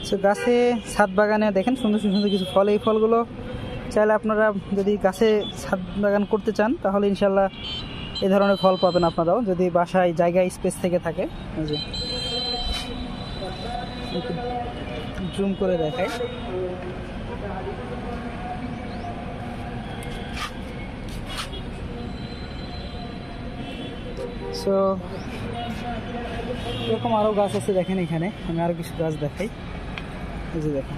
তো গাছে ছাদ বাগানে দেখেন সুন্দর সুন্দর কিছু ফল, এই ফলগুলো চাইলে আপনারা যদি গাছে ছাদ বাগান করতে চান তাহলে ইনশাল্লাহ এই ধরনের ফল পাবেন আপনারাও, যদি বাসায় জায়গা স্পেস থেকে থাকে। এই যে জুম করে দেখাই, সো এরকম আরও গাছ আছে দেখেন। এখানে আমি আরও কিছু গাছ দেখাই, এই যে দেখেন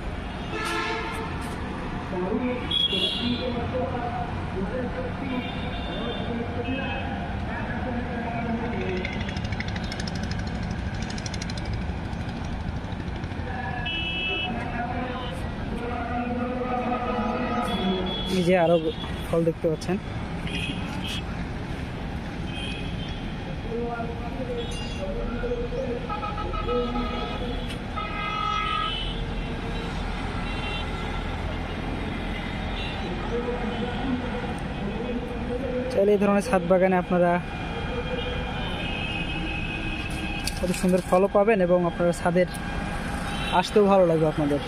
এই যে আরও ফল দেখতে পাচ্ছেন। চাইলে এই ধরনের ছাদ বাগানে আপনারা কত সুন্দর ফলও পাবেন এবং আপনারা ছাদের আসতেও ভালো লাগবে আপনাদের।